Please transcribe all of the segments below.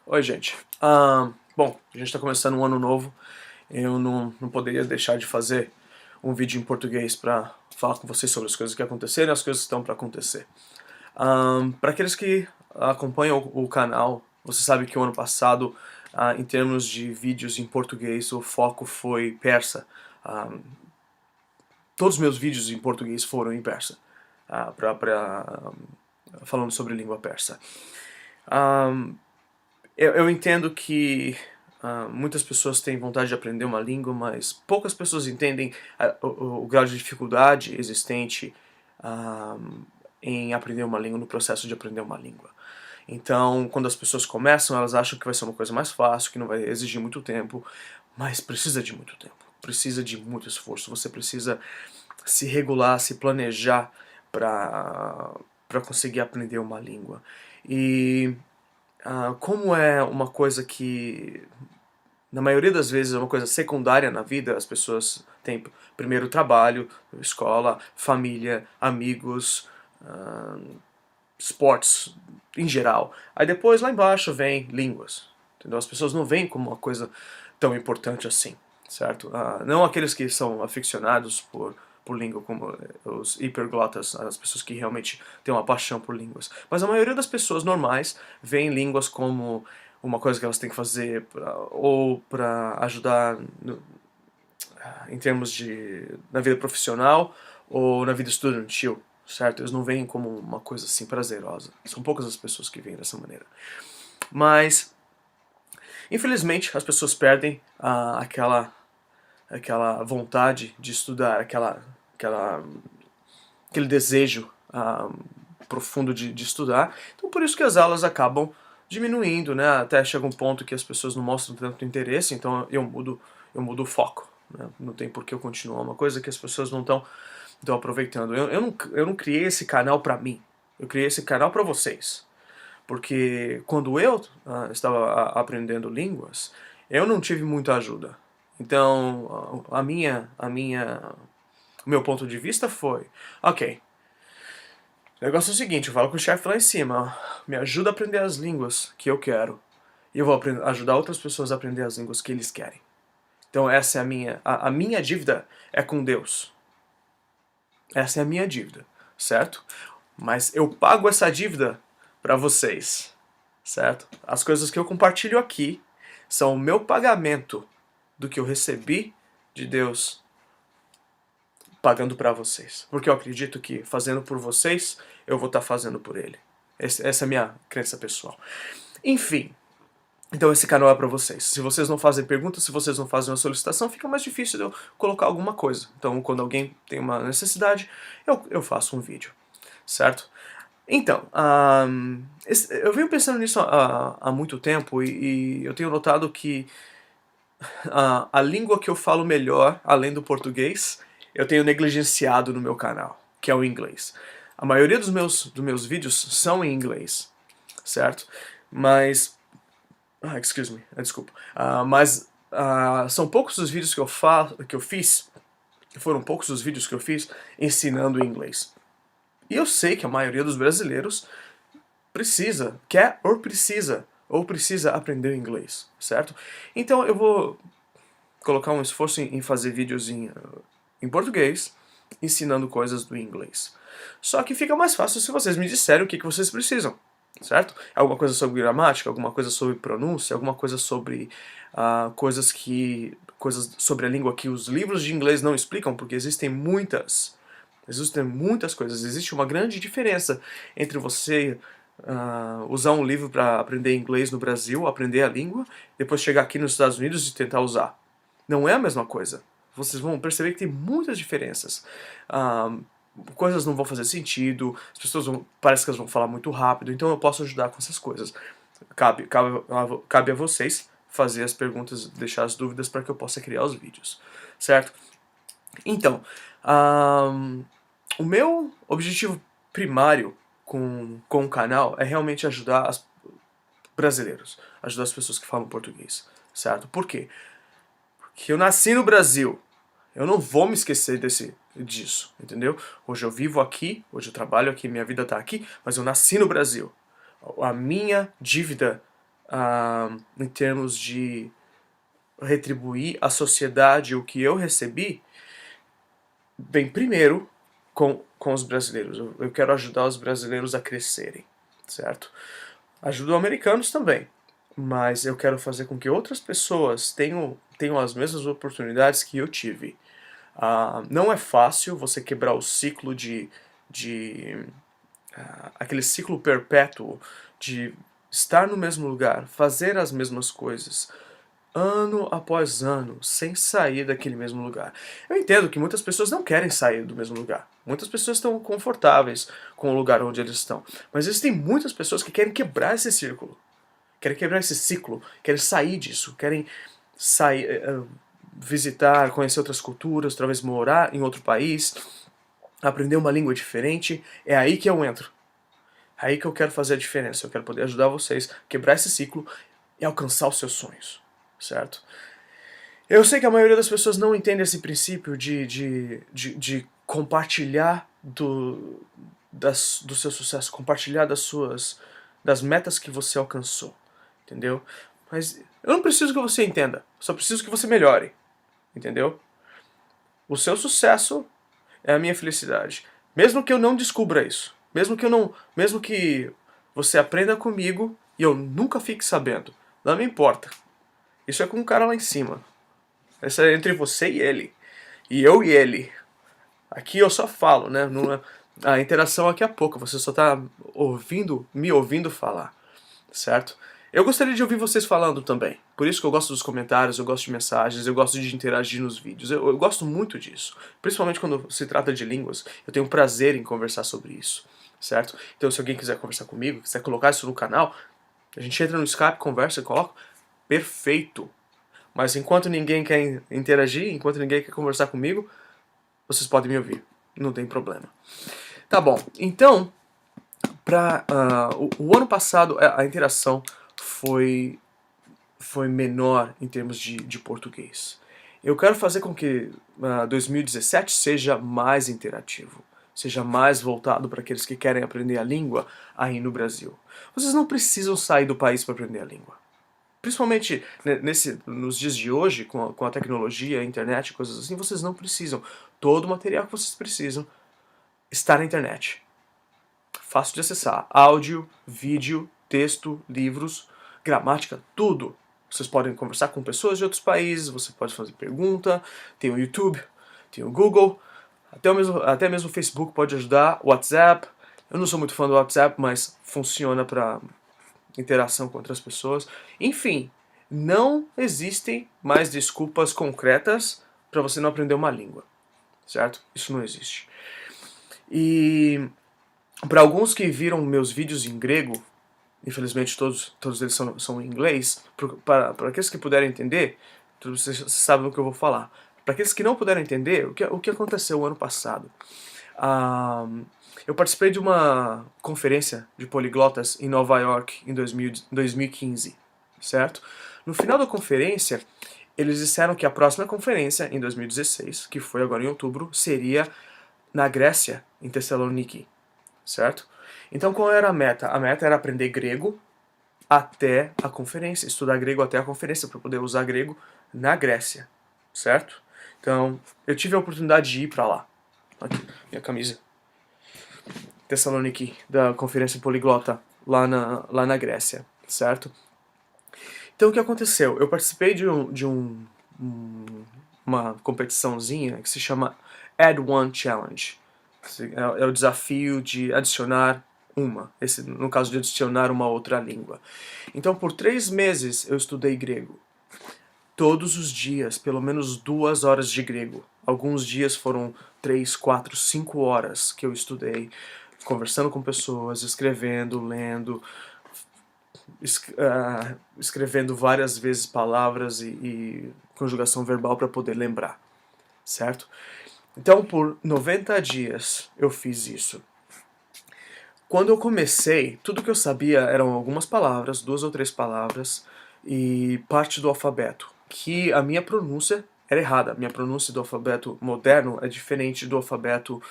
Oi, gente. Bom, a gente está começando um ano novo. Eu não poderia deixar de fazer um vídeo em português para falar com vocês sobre as coisas que aconteceram e as coisas que estão para acontecer. Para aqueles que acompanham o canal, você sabe que o ano passado, em termos de vídeos em português, o foco foi persa. Todos os meus vídeos em português foram em persa, falando sobre língua persa. Eu entendo que muitas pessoas têm vontade de aprender uma língua, mas poucas pessoas entendem o grau de dificuldade existente em aprender uma língua, no processo de aprender uma língua. Então, quando as pessoas começam, elas acham que vai ser uma coisa mais fácil, que não vai exigir muito tempo, mas precisa de muito tempo, precisa de muito esforço, você precisa se regular, se planejar para conseguir aprender uma língua. E como é uma coisa que, na maioria das vezes, é uma coisa secundária na vida, as pessoas têm primeiro trabalho, escola, família, amigos, esportes em geral. Aí depois, lá embaixo, vem línguas. Entendeu? As pessoas não veem como uma coisa tão importante assim, certo? Não aqueles que são aficionados por língua, como os hiperglotas, as pessoas que realmente têm uma paixão por línguas. Mas a maioria das pessoas normais veem línguas como uma coisa que elas têm que fazer ou para ajudar em termos de na vida profissional ou na vida estudantil, certo? Eles não veem como uma coisa assim prazerosa. São poucas as pessoas que veem dessa maneira. Mas, infelizmente, as pessoas perdem aquela vontade de estudar, aquele desejo profundo de estudar. Então, por isso que as aulas acabam diminuindo, né? Até chega um ponto que as pessoas não mostram tanto interesse, então eu mudo o foco. Né? Não tem por que eu continuar uma coisa que as pessoas não estão aproveitando. Eu não criei esse canal para mim, eu criei esse canal para vocês. Porque quando eu estava aprendendo línguas, eu não tive muita ajuda. Então, o meu ponto de vista foi, ok, o negócio é o seguinte, eu falo com o chefe lá em cima, me ajuda a aprender as línguas que eu quero. E eu vou ajudar outras pessoas a aprender as línguas que eles querem. Então essa é a minha dívida é com Deus. Essa é a minha dívida, certo? Mas eu pago essa dívida para vocês, certo? As coisas que eu compartilho aqui são o meu pagamento do que eu recebi de Deus pagando para vocês. Porque eu acredito que fazendo por vocês, eu vou estar fazendo por Ele. Essa é a minha crença pessoal. Enfim, então esse canal é para vocês. Se vocês não fazem perguntas, se vocês não fazem uma solicitação, fica mais difícil de eu colocar alguma coisa. Então, quando alguém tem uma necessidade, eu faço um vídeo, certo? Então, eu venho pensando nisso há muito tempo e eu tenho notado que a língua que eu falo melhor, além do português, eu tenho negligenciado no meu canal, que é o inglês. A maioria dos meus vídeos são em inglês, certo? Mas excuse me, desculpa. Mas são poucos os vídeos que eu fiz, foram poucos os vídeos que eu fiz ensinando inglês. E eu sei que a maioria dos brasileiros quer ou precisa aprender inglês, certo? Então eu vou colocar um esforço em fazer vídeos em português, ensinando coisas do inglês. Só que fica mais fácil se vocês me disserem o que vocês precisam, certo? Alguma coisa sobre gramática, alguma coisa sobre pronúncia, alguma coisa sobre coisas sobre a língua que os livros de inglês não explicam, porque existem muitas coisas. Existe uma grande diferença entre você usar um livro para aprender inglês no Brasil, aprender a língua, depois chegar aqui nos Estados Unidos e tentar usar. Não é a mesma coisa. Vocês vão perceber que tem muitas diferenças. Coisas não vão fazer sentido, as pessoas parece que elas vão falar muito rápido, então eu posso ajudar com essas coisas. Cabe a vocês fazer as perguntas, deixar as dúvidas para que eu possa criar os vídeos, certo? Então, o meu objetivo primário com o canal é realmente ajudar os brasileiros, ajudar as pessoas que falam português, certo? Por quê? Porque eu nasci no Brasil, eu não vou me esquecer disso, entendeu? Hoje eu vivo aqui, hoje eu trabalho aqui, minha vida está aqui, mas eu nasci no Brasil. A minha dívida em termos de retribuir à sociedade o que eu recebi, vem primeiro com os brasileiros. Eu quero ajudar os brasileiros a crescerem, certo? Ajudo americanos também, mas eu quero fazer com que outras pessoas tenham as mesmas oportunidades que eu tive. Não é fácil você quebrar o ciclo de aquele ciclo perpétuo de estar no mesmo lugar, fazer as mesmas coisas, ano após ano, sem sair daquele mesmo lugar. Eu entendo que muitas pessoas não querem sair do mesmo lugar. Muitas pessoas estão confortáveis com o lugar onde eles estão. Mas existem muitas pessoas que querem quebrar esse círculo. Querem quebrar esse ciclo, querem sair disso, querem sair, visitar, conhecer outras culturas, talvez morar em outro país, aprender uma língua diferente. É aí que eu entro. É aí que eu quero fazer a diferença. Eu quero poder ajudar vocês a quebrar esse ciclo e alcançar os seus sonhos, certo? Eu sei que a maioria das pessoas não entende esse princípio de compartilhar do seu sucesso, compartilhar das metas que você alcançou, entendeu? Mas eu não preciso que você entenda, só preciso que você melhore, entendeu? O seu sucesso é a minha felicidade. Mesmo que eu não descubra isso, mesmo que você aprenda comigo e eu nunca fique sabendo, não me importa. Isso é com um cara lá em cima. Isso é entre você e ele. E eu e ele. Aqui eu só falo, né? A interação aqui é pouca, você só tá me ouvindo falar, certo? Eu gostaria de ouvir vocês falando também. Por isso que eu gosto dos comentários, eu gosto de mensagens, eu gosto de interagir nos vídeos. Eu gosto muito disso. Principalmente quando se trata de línguas. Eu tenho prazer em conversar sobre isso, certo? Então se alguém quiser conversar comigo, quiser colocar isso no canal, a gente entra no Skype, conversa e coloca. Perfeito! Mas enquanto ninguém quer interagir, enquanto ninguém quer conversar comigo, vocês podem me ouvir. Não tem problema. Tá bom, então, o ano passado a interação foi menor em termos de português. Eu quero fazer com que 2017 seja mais interativo, seja mais voltado para aqueles que querem aprender a língua aí no Brasil. Vocês não precisam sair do país para aprender a língua. Principalmente nos dias de hoje, com a tecnologia, a internet, coisas assim, vocês não precisam. Todo o material que vocês precisam está na internet. Fácil de acessar. Áudio, vídeo, texto, livros, gramática, tudo. Vocês podem conversar com pessoas de outros países, você pode fazer pergunta, tem o YouTube, tem o Google, até mesmo o Facebook pode ajudar, o WhatsApp. Eu não sou muito fã do WhatsApp, mas funciona para interação com outras pessoas. Enfim, não existem mais desculpas concretas para você não aprender uma língua, certo? Isso não existe. E para alguns que viram meus vídeos em grego, infelizmente todos eles são em inglês, para aqueles que puderem entender, vocês sabem o que eu vou falar. Para aqueles que não puderem entender, o que aconteceu o ano passado? Eu participei de uma conferência de poliglotas em Nova York em 2015, certo? No final da conferência, eles disseram que a próxima conferência, em 2016, que foi agora em outubro, seria na Grécia, em Thessaloniki, certo? Então qual era a meta? A meta era aprender grego até a conferência, estudar grego até a conferência, para poder usar grego na Grécia, certo? Então, eu tive a oportunidade de ir para lá. Aqui, minha camisa. Thessaloniki, da conferência poliglota, lá na Grécia, certo? Então o que aconteceu? Eu participei uma competiçãozinha que se chama Add One Challenge. É o desafio de adicionar no caso de adicionar uma outra língua. Então por 3 meses eu estudei grego. Todos os dias, pelo menos 2 horas de grego. Alguns dias foram 3, 4, 5 horas que eu estudei, conversando com pessoas, escrevendo, lendo, escrevendo várias vezes palavras e conjugação verbal para poder lembrar, certo? Então, por 90 dias eu fiz isso. Quando eu comecei, tudo que eu sabia eram algumas palavras, 2 ou 3 palavras, e parte do alfabeto, que a minha pronúncia era errada. A minha pronúncia do alfabeto moderno é diferente do alfabeto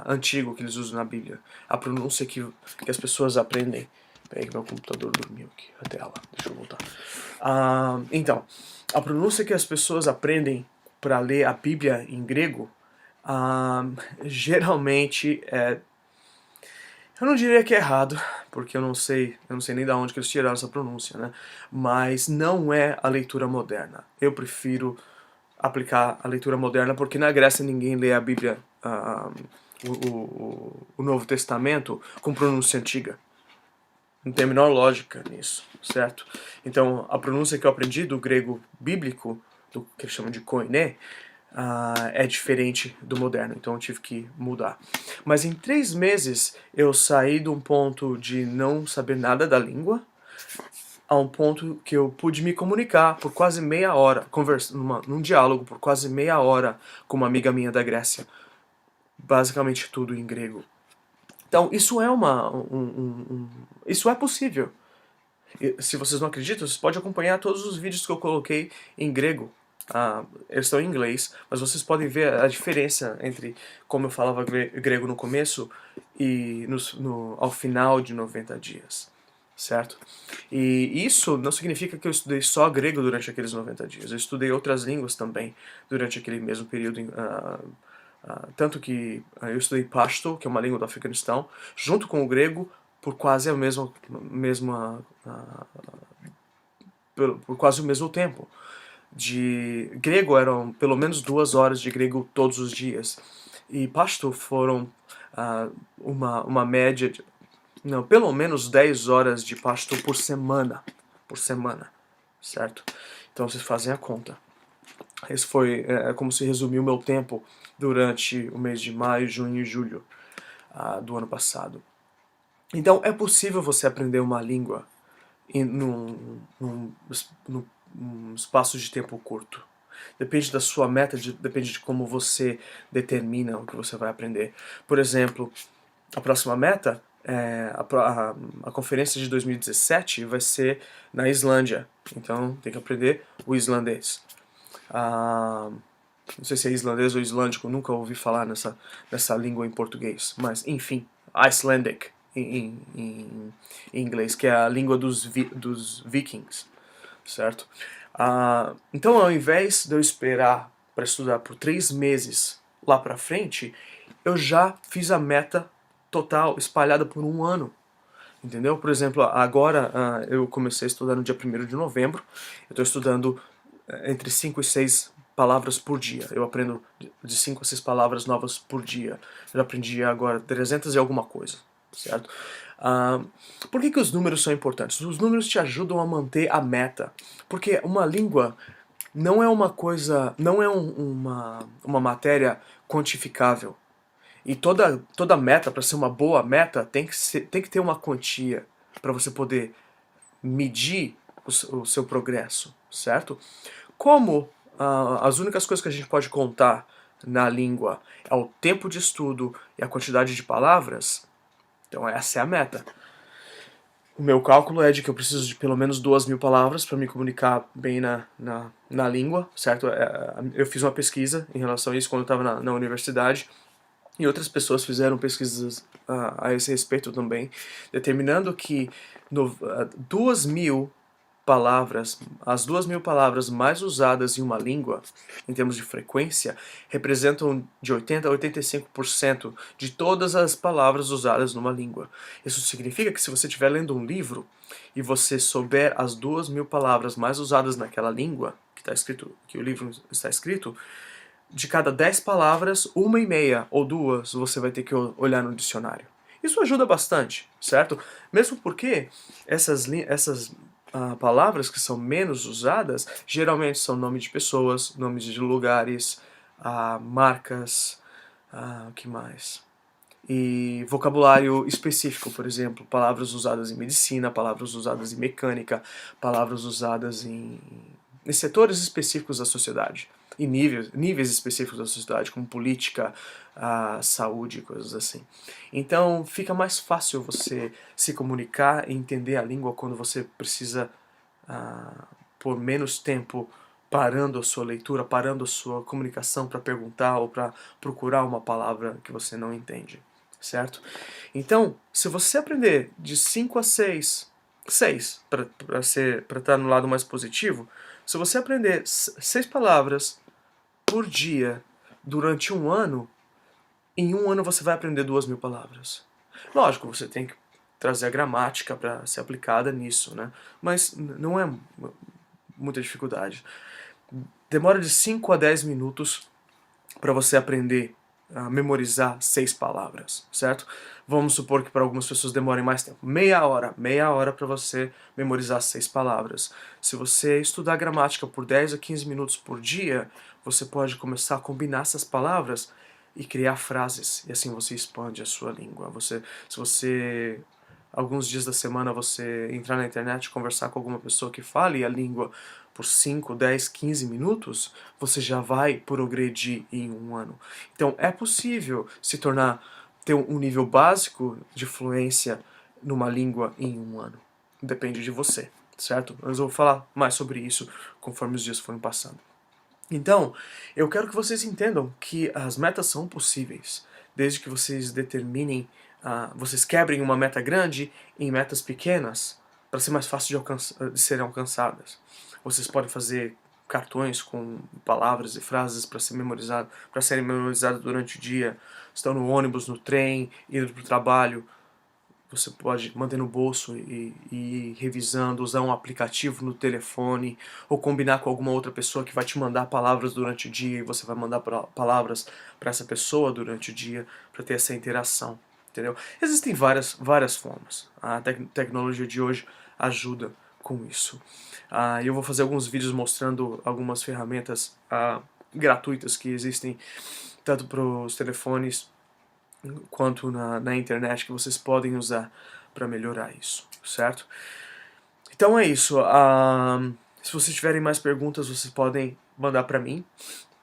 antigo que eles usam na Bíblia. A pronúncia que as pessoas aprendem Peraí que meu computador dormiu aqui, a tela. Deixa eu voltar. Então, a pronúncia que as pessoas aprendem para ler a Bíblia em grego, geralmente eu não diria que é errado, porque eu não sei nem de onde que eles tiraram essa pronúncia, né? Mas não é a leitura moderna. Eu prefiro aplicar a leitura moderna, porque na Grécia ninguém lê a Bíblia, o Novo Testamento, com pronúncia antiga. Não tem a menor lógica nisso, certo? Então, a pronúncia que eu aprendi do grego bíblico, do que eles chamam de koiné, é diferente do moderno, então eu tive que mudar. Mas em 3 meses eu saí de um ponto de não saber nada da língua a um ponto que eu pude me comunicar por quase meia hora, num diálogo por quase meia hora com uma amiga minha da Grécia. Basicamente tudo em grego. Então isso é isso é possível. E, se vocês não acreditam, vocês podem acompanhar todos os vídeos que eu coloquei em grego. Eles estão em inglês, mas vocês podem ver a diferença entre como eu falava grego no começo e ao final de 90 dias, certo? E isso não significa que eu estudei só grego durante aqueles 90 dias, eu estudei outras línguas também durante aquele mesmo período, tanto que eu estudei Pashto, que é uma língua do Afeganistão, junto com o grego, por quase por quase o mesmo tempo. De grego eram pelo menos 2 horas de grego todos os dias. E Pashto foram uma média de, não, pelo menos 10 horas de Pashto por semana. Por semana, certo? Então vocês fazem a conta. Esse foi como se resumiu o meu tempo durante o mês de maio, junho e julho do ano passado. Então é possível você aprender uma língua num espaço de tempo curto. Depende da sua meta, depende de como você determina o que você vai aprender. Por exemplo, a próxima meta, a conferência de 2017 vai ser na Islândia. Então tem que aprender o islandês. Não sei se é islandês ou islândico, nunca ouvi falar nessa língua em português. Mas enfim, Icelandic em inglês, que é a língua dos vikings, certo? Então, ao invés de eu esperar para estudar por 3 meses lá para frente, eu já fiz a meta total espalhada por 1 ano. Entendeu? Por exemplo, agora eu comecei a estudar no dia 1º de novembro. Eu estou estudando entre 5 e 6 palavras por dia. Eu aprendo de 5 a 6 palavras novas por dia. Eu aprendi agora 300 e alguma coisa, certo? Por que os números são importantes? Os números te ajudam a manter a meta. Porque uma língua não é uma coisa, não é uma matéria quantificável. E toda meta, para ser uma boa meta, tem que ter uma quantia para você poder medir o seu progresso, certo? Como as únicas coisas que a gente pode contar na língua é o tempo de estudo e a quantidade de palavras, então essa é a meta. O meu cálculo é de que eu preciso de pelo menos 2.000 palavras para me comunicar bem na língua, certo? Eu fiz uma pesquisa em relação a isso quando eu estava na universidade, e outras pessoas fizeram pesquisas a esse respeito também, determinando que 2.000 palavras, as 2.000 palavras mais usadas em uma língua, em termos de frequência, representam de 80% a 85% de todas as palavras usadas numa língua. Isso significa que se você estiver lendo um livro e você souber as 2.000 palavras mais usadas naquela língua, que o livro está escrito, de cada 10 palavras, 1,5 ou 2 você vai ter que olhar no dicionário. Isso ajuda bastante, certo? Mesmo porque essas palavras que são menos usadas, geralmente são nomes de pessoas, nomes de lugares, marcas, o que mais? E vocabulário específico, por exemplo, palavras usadas em medicina, palavras usadas em mecânica, palavras usadas em setores específicos da sociedade, e níveis específicos da sociedade, como política, saúde, coisas assim. Então fica mais fácil você se comunicar e entender a língua quando você precisa, por menos tempo, parando a sua leitura, parando a sua comunicação para perguntar ou para procurar uma palavra que você não entende, certo? Então, se você aprender de 5 a 6, para estar no lado mais positivo, se você aprender 6 palavras por dia durante um ano, em um ano você vai aprender 2.000 palavras. Lógico, você tem que trazer a gramática para ser aplicada nisso, né? Mas não é muita dificuldade. Demora de 5 a 10 minutos para você aprender a memorizar 6 palavras, certo? Vamos supor que para algumas pessoas demore mais tempo. Meia hora para você memorizar 6 palavras. Se você estudar gramática por 10 a 15 minutos por dia, você pode começar a combinar essas palavras e criar frases. E assim você expande a sua língua. Se você alguns dias da semana você entrar na internet e conversar com alguma pessoa que fale a língua por 5, 10, 15 minutos, você já vai progredir em um ano. Então é possível ter um nível básico de fluência numa língua em um ano. Depende de você, certo? Mas eu vou falar mais sobre isso conforme os dias forem passando. Então, eu quero que vocês entendam que as metas são possíveis, desde que vocês determinem, vocês quebrem uma meta grande em metas pequenas, para ser mais fácil de serem alcançadas. Vocês podem fazer cartões com palavras e frases para serem memorizadas durante o dia. Estão no ônibus, no trem, indo para o trabalho. Você pode manter no bolso e ir revisando, usar um aplicativo no telefone, ou combinar com alguma outra pessoa que vai te mandar palavras durante o dia e você vai mandar palavras para essa pessoa durante o dia para ter essa interação, entendeu? Existem várias formas. A tecnologia de hoje ajuda com isso. Eu vou fazer alguns vídeos mostrando algumas ferramentas gratuitas que existem tanto para os telefones quanto na internet que vocês podem usar para melhorar isso, certo? Então é isso. Se vocês tiverem mais perguntas, vocês podem mandar para mim,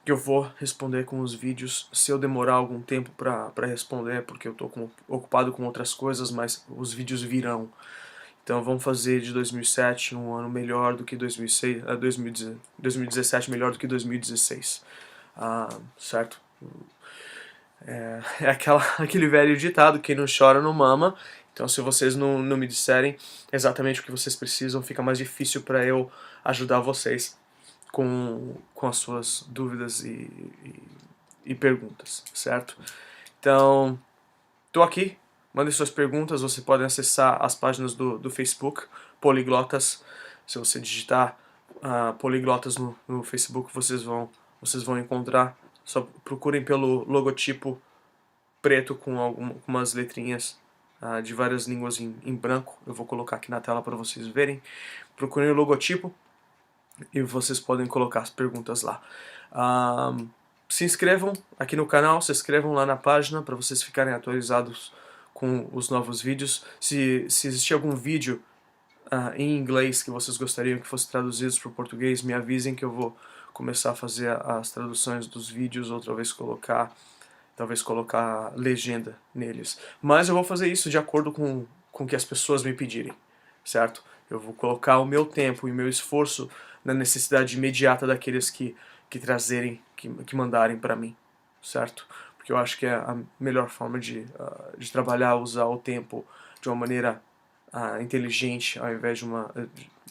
que eu vou responder com os vídeos. Se eu demorar algum tempo para responder, porque eu estou ocupado com outras coisas, mas os vídeos virão. Então vamos fazer de 2007 um ano melhor do que 2017 melhor do que 2016, certo? É aquele velho ditado, quem não chora não mama. Então se vocês não me disserem exatamente o que vocês precisam, fica mais difícil para eu ajudar vocês com as suas dúvidas e perguntas, certo? Então, tô aqui, mandem suas perguntas, vocês podem acessar as páginas do Facebook, Poliglotas. Se você digitar Poliglotas no Facebook, vocês vão encontrar. Só procurem pelo logotipo preto com algumas letrinhas de várias línguas em branco. Eu vou colocar aqui na tela para vocês verem. Procurem o logotipo e vocês podem colocar as perguntas lá. Se inscrevam aqui no canal, se inscrevam lá na página para vocês ficarem atualizados com os novos vídeos. Se existir algum vídeo em inglês que vocês gostariam que fosse traduzidos para o português, me avisem que eu vou começar a fazer as traduções dos vídeos, ou talvez colocar legenda neles. Mas eu vou fazer isso de acordo com o que as pessoas me pedirem, certo? Eu vou colocar o meu tempo e o meu esforço na necessidade imediata daqueles que mandarem para mim, certo? Porque eu acho que é a melhor forma de trabalhar, usar o tempo de uma maneira inteligente, ao invés de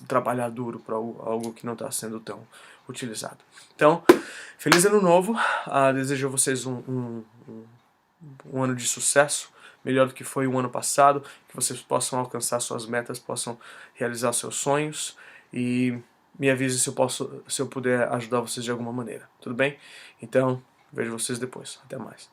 trabalhar duro para algo que não está sendo tão utilizado. Então, feliz ano novo, desejo a vocês um ano de sucesso, melhor do que foi o ano passado, que vocês possam alcançar suas metas, possam realizar seus sonhos, e me avise se eu puder ajudar vocês de alguma maneira, tudo bem? Então, vejo vocês depois, até mais.